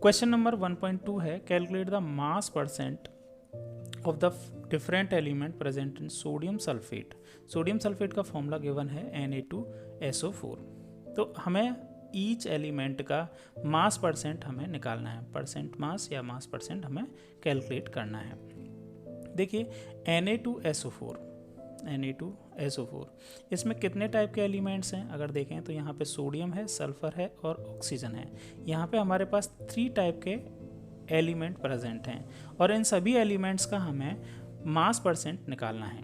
Question number 1.2 है, calculate the mass percent of the different element present in sodium sulphate. Sodium sulphate का formula given है Na2SO4। तो हमें each element का मास percent हमें निकालना है, परसेंट मास या मास परसेंट हमें कैलकुलेट करना है। देखिए Na2SO4, इसमें कितने टाइप के एलिमेंट्स हैं अगर देखें तो यहाँ पे सोडियम है, सल्फर है और ऑक्सीजन है। यहाँ पे हमारे पास 3 टाइप के एलिमेंट प्रेजेंट हैं और इन सभी एलिमेंट्स का हमें मास परसेंट निकालना है।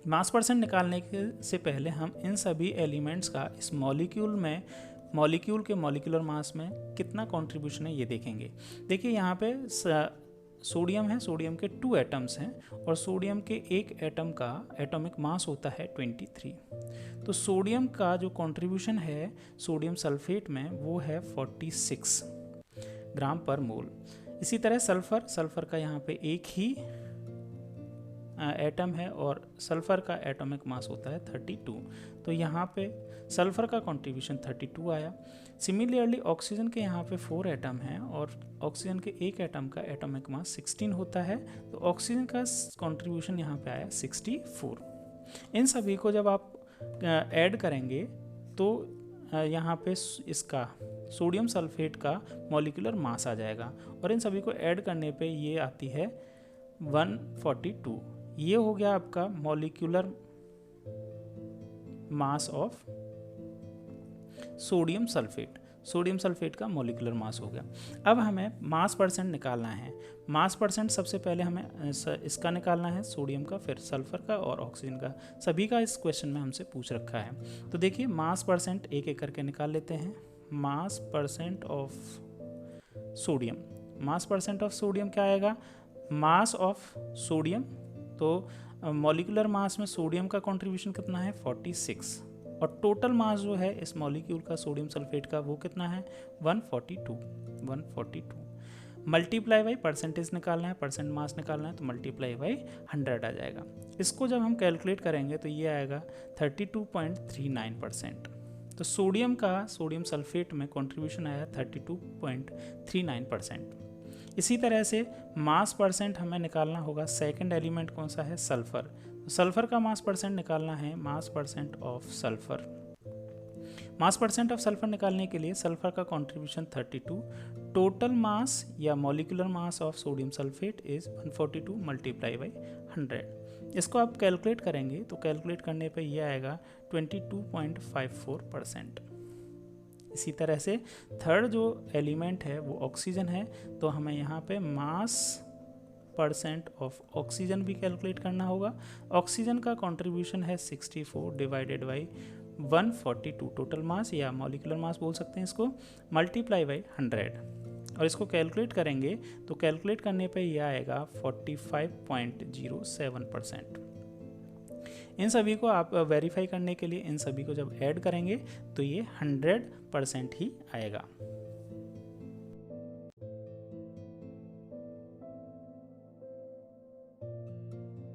मास परसेंट निकालने से पहले हम इन सभी एलिमेंट्स का इस मॉलिक्यूल के मॉलिक्यूलर मास में कितना कंट्रीब्यूशन है ये देखेंगे। देखिए यहाँ पे सोडियम है, सोडियम के 2 एटम्स हैं और सोडियम के एक एटम का एटॉमिक मास होता है 23। तो सोडियम का जो कंट्रीब्यूशन है सोडियम सल्फेट में वो है 46 ग्राम पर मोल। इसी तरह सल्फर का यहाँ पे एक ही एटम है और सल्फर का एटॉमिक मास होता है 32। तो यहाँ पे सल्फर का कंट्रीब्यूशन 32 आया। सिमिलरली ऑक्सीजन के यहाँ पे 4 एटम हैं और ऑक्सीजन के एक एटम का एटॉमिक मास 16 होता है, तो ऑक्सीजन का कंट्रीब्यूशन यहाँ पे आया 64। इन सभी को जब आप ऐड करेंगे तो यहाँ पे इसका सोडियम सल्फेट का मॉलिक्यूलर मास आ जाएगा और इन सभी को ऐड करने पे ये आती है 142। ये हो गया आपका molecular mass of sodium sulphate का मॉलिक्यूलर मास हो गया। अब हमें मास परसेंट निकालना है। मास परसेंट सबसे पहले हमें इसका निकालना है, सोडियम का, फिर सल्फर का और ऑक्सीजन का। सभी का इस क्वेश्चन में हमसे पूछ रखा है। तो देखिए मास परसेंट एक एक करके निकाल लेते हैं। मास परसेंट ऑफ सोडियम क्या आएगा? मास ऑफ सोडियम, तो मॉलिक्यूलर मास में सोडियम का कंट्रीब्यूशन कितना है 46 और टोटल मास जो है इस मॉलिक्यूल का सोडियम सल्फेट का वो कितना है 142। मल्टीप्लाई बाई परसेंटेज निकालना है, परसेंट मास निकालना है, तो मल्टीप्लाई बाई 100 आ जाएगा। इसको जब हम कैलकुलेट करेंगे तो ये आएगा 32.39%। तो सोडियम सल्फेट में कंट्रीब्यूशन आया 32.39%। इसी तरह से मास परसेंट हमें निकालना होगा। सेकंड एलिमेंट कौन सा है? सल्फर। सल्फर का मास परसेंट निकालना है, मास percent of sulphur. Mass percent of sulphur निकालने के लिए सल्फर का कंट्रीब्यूशन 32, टोटल मास या molecular mass of sodium sulphate is 142 multiply by 100। इसको आप कैलकुलेट करेंगे तो कैलकुलेट करने पे ये आएगा 22.54%। इसी तरह से थर्ड जो एलिमेंट है वो ऑक्सीजन है, तो हमें यहाँ पे मास परसेंट ऑफ ऑक्सीजन भी कैलकुलेट करना होगा। ऑक्सीजन का कंट्रीब्यूशन है 64 डिवाइडेड बाई 142 टोटल मास या मॉलिक्यूलर मास बोल सकते हैं इसको, मल्टीप्लाई बाई 100 और इसको कैलकुलेट करेंगे तो कैलकुलेट करने पे ये आएगा 45.07%। इन सभी को आप वेरीफाई करने के लिए इन सभी को जब ऐड करेंगे तो ये 100% ही आएगा।